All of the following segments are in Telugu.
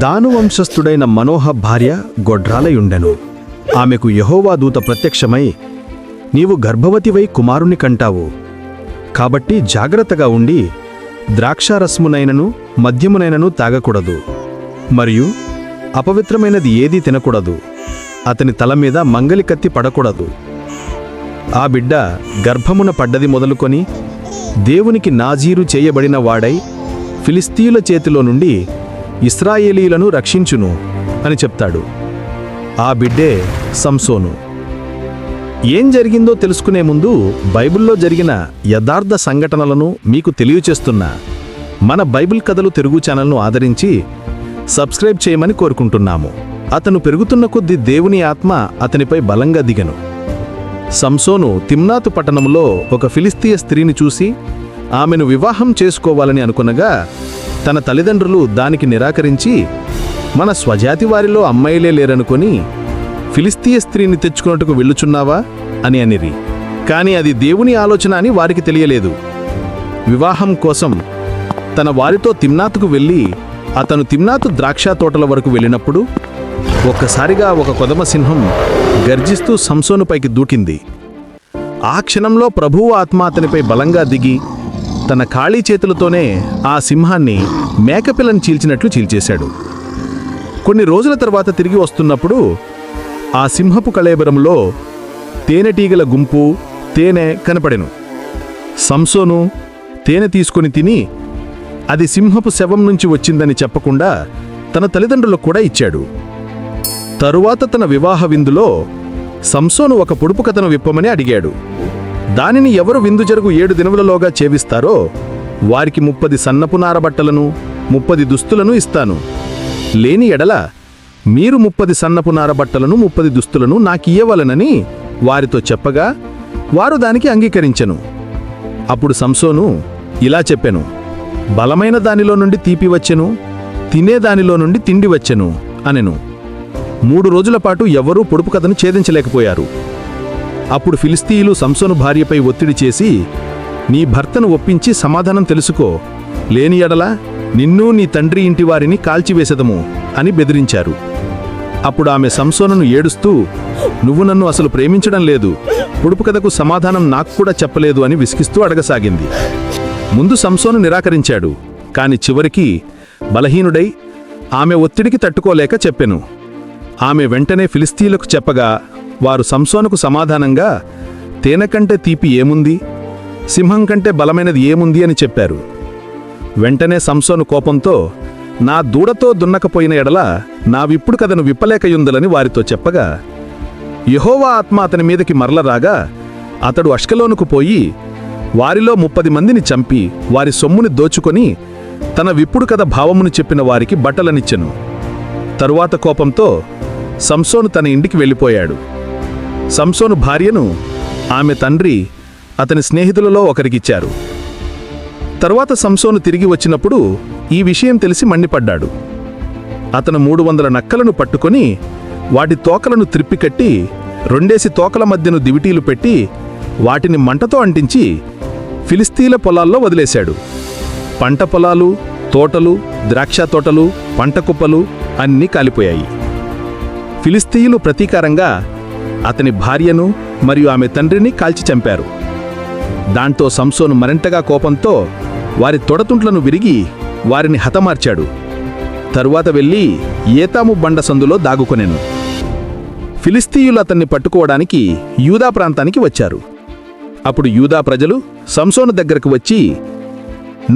దాను వంశస్థుడైన మనోహ భార్య గొడ్రాలయుండెను. ఆమెకు యెహోవా దూత ప్రత్యక్షమై, నీవు గర్భవతివై కుమారుని కంటావు. కాబట్టి జాగ్రత్తగా ఉండి ద్రాక్షారసమునైనను మద్యమునైనను తాగకూడదు, మరియు అపవిత్రమైనది ఏదీ తినకూడదు. అతని తల మీద మంగలి కత్తి పడకూడదు. ఆ బిడ్డ గర్భమున పడ్డది మొదలుకొని దేవునికి నాజీరు చేయబడిన వాడై ఫిలిస్తీయుల చేతిలో నుండి ఇశ్రాయేలీయులను రక్షించును అని చెప్తాడు. ఆ బిడ్డే సంసోను. ఏం జరిగిందో తెలుసుకునే ముందు బైబిల్లో జరిగిన యథార్థ సంఘటనలను మీకు తెలియచేస్తున్న మన బైబిల్ కథలు తెలుగు ఛానల్ను ఆదరించి సబ్స్క్రైబ్ చేయమని కోరుకుంటున్నాము. అతను పెరుగుతున్న కొద్దీ దేవుని ఆత్మ అతనిపై బలంగా దిగెను. సంసోను తిమ్నాతు పట్టణంలో ఒక ఫిలిస్తీయ స్త్రీని చూసి ఆమెను వివాహం చేసుకోవాలని అనుకునగా తన తల్లిదండ్రులు దానికి నిరాకరించి, మన స్వజాతి వారిలో అమ్మాయిలే లేరనుకొని ఫిలిస్తీయ స్త్రీని తెచ్చుకున్నట్టుకు వెళ్ళుచున్నావా అని అనిరి. కాని అది దేవుని ఆలోచన అని వారికి తెలియలేదు. వివాహం కోసం తన వారితో తిమ్నాతుకు వెళ్ళి అతను తిమ్నాతు ద్రాక్ష తోటల వరకు వెళ్ళినప్పుడు ఒక్కసారిగా ఒక కొదమ సింహం గర్జిస్తూ సంసోనుపైకి దూకింది. ఆ క్షణంలో ప్రభువు ఆత్మ అతనిపై బలంగా దిగి తన ఖాళీ చేతులతోనే ఆ సింహాన్ని మేకపిల్లని చీల్చినట్లు చీల్చేశాడు. కొన్ని రోజుల తర్వాత తిరిగి వస్తున్నప్పుడు ఆ సింహపు కళేబరంలో తేనెటీగల గుంపు తేనె కనపడెను. సంసోను తేనె తీసుకొని తిని అది సింహపు శవం నుంచి వచ్చిందని చెప్పకుండా తన తల్లిదండ్రులకు కూడా ఇచ్చాడు. తరువాత తన వివాహ విందులో సంసోను ఒక పొడుపు కథను విప్పమని అడిగాడు. దానిని ఎవరు విందు జరుగు 7 దినములలోగా చేవిస్తారో వారికి 30 సన్నపు నారబట్టలను 30 దుస్తులను ఇస్తాను. లేని ఎడల మీరు 30 సన్నపు నారబట్టలను 30 దుస్తులను నాకియ్యవలనని వారితో చెప్పగా వారు దానికి అంగీకరించెను. అప్పుడు సంసోను ఇలా చెప్పెను, బలమైన దానిలో నుండి తీపి వచ్చెను, తినేదానిలో నుండి తిండి వచ్చెను అనెను. 3 రోజుల పాటు ఎవరూ పొడుపు కథను ఛేదించలేకపోయారు. అప్పుడు ఫిలిస్తీయులు సంసోను భార్యపై ఒత్తిడి చేసి, నీ భర్తను ఒప్పించి సమాధానం తెలుసుకో, లేని ఎడల నిన్ను నీ తండ్రి ఇంటి వారిని కాల్చివేసెదము అని బెదిరించారు. అప్పుడు ఆమె సంసోనును ఏడుస్తూ, నువ్వు నన్ను అసలు ప్రేమించడం లేదు, పొడుపు కథకు సమాధానం నాకు కూడా చెప్పలేదు అని విసిగిస్తూ అడగసాగింది. ముందు సంసోను నిరాకరించాడు. కాని చివరికి బలహీనుడై ఆమె ఒత్తిడికి తట్టుకోలేక చెప్పెను. ఆమె వెంటనే ఫిలిస్తీయులకు చెప్పగా వారు సంసోనుకు సమాధానంగా, తేనె కంటే తీపి ఏముంది, సింహం కంటే బలమైనది ఏముంది అని చెప్పారు. వెంటనే సంసోను కోపంతో, నా దూడతో దున్నకపోయిన ఎడల నా విప్పుడు కథను విప్పలేకయుందలని వారితో చెప్పగా, యెహోవా ఆత్మ అతని మీదకి మరల రాగా అతడు అష్కెలోనుకు పోయి వారిలో 30 మందిని చంపి వారి సొమ్ముని దోచుకొని తన విప్పుడు కథ భావమును చెప్పిన వారికి బట్టలనిచ్చెను. తరువాత కోపంతో సంసోను తన ఇంటికి వెళ్ళిపోయాడు. సంసోను భార్యను ఆమె తండ్రి అతని స్నేహితులలో ఒకరికిచ్చారు. తరువాత సంసోను తిరిగి వచ్చినప్పుడు ఈ విషయం తెలిసి మండిపడ్డాడు. అతను 300 నక్కలను పట్టుకొని వాటి తోకలను త్రిప్పికట్టి 2 తోకల మధ్యను దివిటీలు పెట్టి వాటిని మంటతో అంటించి ఫిలిస్తీయుల పొలాల్లో వదిలేశాడు. పంట పొలాలు, తోటలు, ద్రాక్ష తోటలు, పంట కుప్పలు అన్నీ కాలిపోయాయి. ఫిలిస్తీయులు ప్రతీకారంగా అతని భార్యను మరియు ఆమె తండ్రిని కాల్చి చంపారు. దాంతో సంసోను మరింతగా కోపంతో వారి తొడతుంట్లను విరిగి వారిని హతమార్చాడు. తరువాత వెళ్ళి ఏతాము బండ సందులో దాగుకొనెను. ఫిలిస్తీయులు అతన్ని పట్టుకోవడానికి యూదా ప్రాంతానికి వచ్చారు. అప్పుడు యూదా ప్రజలు సంసోను దగ్గరకు వచ్చి,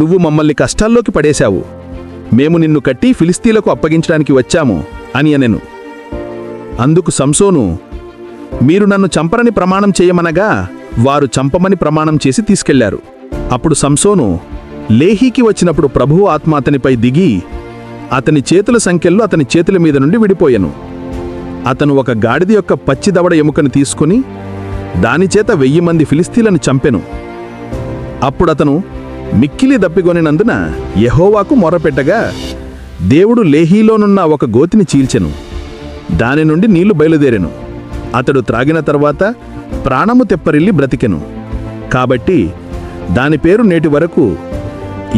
నువ్వు మమ్మల్ని కష్టాల్లోకి పడేశావు, మేము నిన్ను కట్టి ఫిలిస్తీయులకు అప్పగించడానికి వచ్చాము అని అనెను. అందుకు సంసోను, మీరు నన్ను చంపరని ప్రమాణం చేయమనగా వారు చంపమని ప్రమాణం చేసి తీసుకెళ్లారు. అప్పుడు సంసోను లేహీకి వచ్చినప్పుడు ప్రభువు ఆత్మ అతనిపై దిగి అతని చేతుల సంకెళ్ళు అతని చేతుల మీద నుండి విడిపోయెను. అతను ఒక గాడిద యొక్క పచ్చి దవడ ఎముకను తీసుకుని దానిచేత 1000 మంది ఫిలిస్తీయులను చంపెను. అప్పుడతను మిక్కిలి దప్పిగొనినందున యెహోవాకు మొరపెట్టగా దేవుడు లేహీలోనున్న ఒక గోతిని చీల్చెను. దాని నుండి నీళ్లు బయలుదేరెను. అతడు త్రాగిన తర్వాత ప్రాణము తెప్పరిల్లి బ్రతికెను. కాబట్టి దాని పేరు నేటి వరకు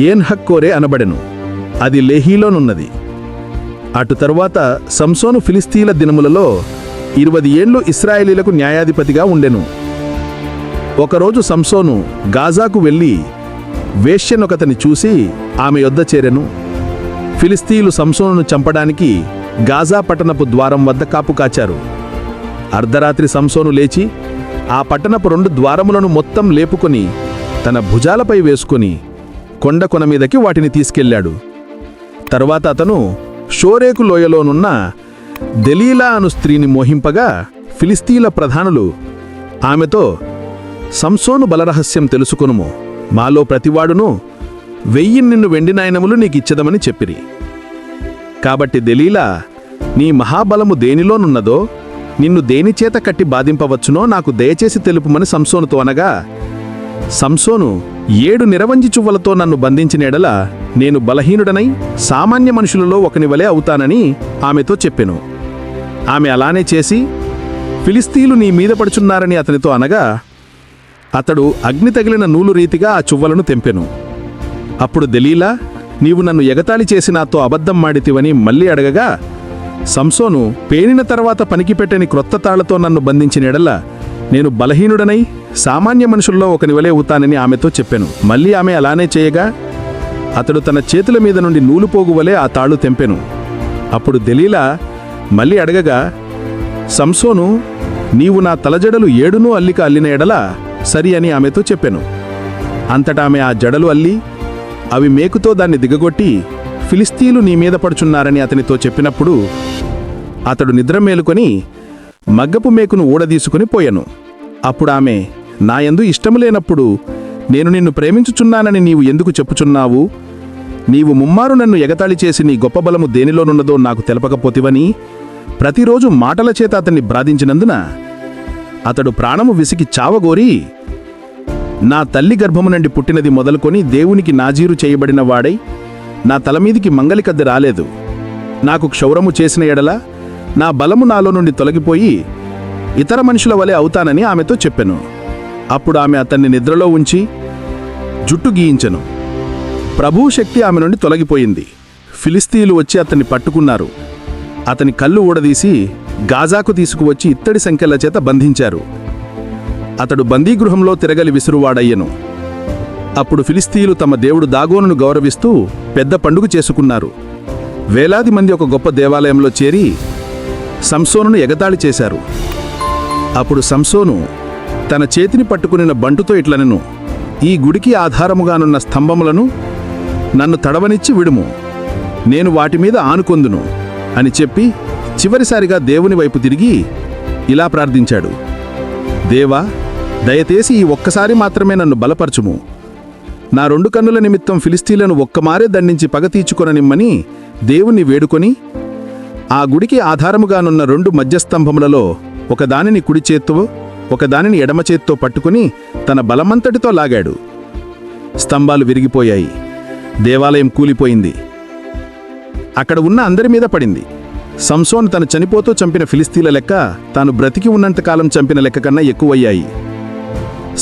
ఏన్హక్కోరే అనబడెను. అది లేహీలోనున్నది. అటు తరువాత సంసోను ఫిలిస్తీన్ల దినములలో 20 ఏళ్లు ఇశ్రాయేలీలకు న్యాయాధిపతిగా ఉండెను. ఒకరోజు సంసోను గాజాకు వెళ్ళి వేశ్యనొకతని చూసి ఆమె యొద్ద చేరెను. ఫిలిస్తీయులు సంసోనును చంపడానికి గాజా పట్టణపు ద్వారం వద్ద కాపు కాచారు. అర్ధరాత్రి సంసోను లేచి ఆ పట్టణపు 2 ద్వారములను మొత్తం లేపుకొని తన భుజాలపై వేసుకుని కొండ కొన మీదకి వాటిని తీసుకెళ్లాడు. తరువాత అతను షోరేకు లోయలోనున్న దెలీలా అను స్త్రీని మోహింపగా ఫిలిస్తీయుల ప్రధానులు ఆమెతో, సంసోను బలరహస్యం తెలుసుకొనుము, మాలో ప్రతివాడును 1000 వెండి నాణెములు నీకిచ్చదమని చెప్పిరి. కాబట్టి దెలీలా, నీ మహాబలము దేనిలోనున్నదో, నిన్ను దేనిచేత కట్టి బాధింపవచ్చునో నాకు దయచేసి తెలుపుమని సంసోనుతో అనగా, సంసోను 7 నిరవంజి చువ్వలతో నన్ను బంధించిన ఎడల నేను బలహీనుడనై సామాన్య మనుషులలో ఒకని వలె అవుతానని ఆమెతో చెప్పెను. ఆమె అలానే చేసి, ఫిలిస్తీయులు నీ మీద పడుచున్నారని అతనితో అనగా, అతడు అగ్ని తగిలిన నూలు రీతిగా ఆ చువ్వలను తెంపెను. అప్పుడు దెలీలా, నీవు నన్ను ఎగతాళి చేసి నాతో అబద్ధం మాడితివని మళ్ళీ అడగగా, సంసోను, పేనిన తర్వాత పనికిపెట్టని క్రొత్త తాళ్లతో నన్ను బంధించిన ఎడల నేను బలహీనుడనై సామాన్య మనుషుల్లో ఒకని వలె అవుతానని ఆమెతో చెప్పెను. మళ్ళీ ఆమె అలానే చేయగా అతడు తన చేతుల మీద నుండి నూలుపోగు వలె ఆ తాళ్లు తెంపెను. అప్పుడు దెలీలా మళ్ళీ అడగగా, సంసోను, నీవు నా తలజడలు 7 అల్లిక అల్లిన ఎడల సరి అని ఆమెతో చెప్పెను. అంతటా ఆమె ఆ జడలు అల్లి అవి మేకుతో దాన్ని దిగగొట్టి, ఫిలిస్తీయులు నీ మీద పడుచున్నారని అతనితో చెప్పినప్పుడు అతడు నిద్ర మేలుకొని మగ్గపు మేకును ఊడదీసుకుని పోయెను. అప్పుడు ఆమె, నాయందు ఇష్టము లేనప్పుడు నేను నిన్ను ప్రేమించుచున్నానని నీవు ఎందుకు చెప్పుచున్నావు? నీవు ముమ్మారు నన్ను ఎగతాళి చేసి నీ గొప్ప బలము దేనిలోనున్నదో నాకు తెలపకపోతివని ప్రతిరోజు మాటల చేత అతన్ని బ్రాధించినందున అతడు ప్రాణము విసికి చావగోరి, నా తల్లి గర్భము నుండి పుట్టినది మొదలుకొని దేవునికి నాజీరు చేయబడిన వాడై నా తలమీదికి మంగలికద్దె రాలేదు. నాకు క్షౌరము చేసిన ఎడల నా బలము నాలో నుండి తొలగిపోయి ఇతర మనుషుల వలె అవుతానని ఆమెతో చెప్పెను. అప్పుడు ఆమె అతన్ని నిద్రలో ఉంచి జుట్టు గీయించెను. ప్రభువు శక్తి ఆమె నుండి తొలగిపోయింది. ఫిలిస్తీయులు వచ్చి అతన్ని పట్టుకున్నారు. అతని కళ్ళు ఊడదీసి గాజాకు తీసుకువచ్చి ఇత్తడి సంకెళ్ల చేత బంధించారు. అతడు బందీగృహంలో తిరగలి విసురువాడయ్యెను. అప్పుడు ఫిలిస్తీయులు తమ దేవుడు దాగోనును గౌరవిస్తూ పెద్ద పండుగ చేసుకున్నారు. వేలాది మంది ఒక గొప్ప దేవాలయంలో చేరి సంసోనును ఎగతాళి చేశారు. అప్పుడు సంసోను తన చేతిని పట్టుకునిన బంటుతో ఇట్లనెను, ఈ గుడికి ఆధారముగానున్న స్తంభములను నన్ను తడవనిచ్చి విడుము, నేను వాటి మీద ఆనుకొందును అని చెప్పి చివరిసారిగా దేవుని వైపు తిరిగి ఇలా ప్రార్థించాడు, దేవా, దయచేసి ఈ ఒక్కసారి మాత్రమే నన్ను బలపరచుము. నా 2 కన్నుల నిమిత్తం ఫిలిస్తీయులను ఒక్కమారే దండించి పగ తీర్చుకొననిమ్మని దేవుణ్ణి వేడుకొని ఆ గుడికి ఆధారముగానున్న 2 మధ్యస్తంభములలో ఒకదానిని కుడి చేత్తో ఒకదానిని ఎడమ చేత్తో పట్టుకుని తన బలమంతటితో లాగాడు. స్తంభాలు విరిగిపోయాయి. దేవాలయం కూలిపోయింది. అక్కడ ఉన్న అందరి మీద పడింది. సంసోను తను చనిపోతూ చంపిన ఫిలిస్తీన్ల లెక్క తాను బ్రతికి ఉన్నంతకాలం చంపిన లెక్క కన్నా ఎక్కువయ్యాయి.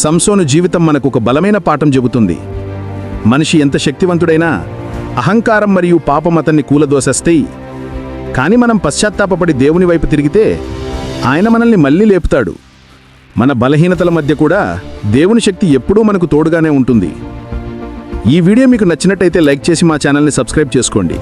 సంసోను జీవితం మనకు ఒక బలమైన పాఠం చెబుతుంది. మనిషి ఎంత శక్తివంతుడైనా అహంకారం మరియు పాపం అతన్ని కూలదోసేస్తాయి. కాని మనం పశ్చాత్తాపపడి దేవుని వైపు తిరిగితే ఆయన మనల్ని మళ్ళీ లేపుతాడు. మన బలహీనతల మధ్య కూడా దేవుని శక్తి ఎప్పుడూ మనకు తోడుగానే ఉంటుంది. ఈ వీడియో మీకు నచ్చినట్టయితే లైక్ చేసి మా ఛానల్ని సబ్స్క్రైబ్ చేసుకోండి.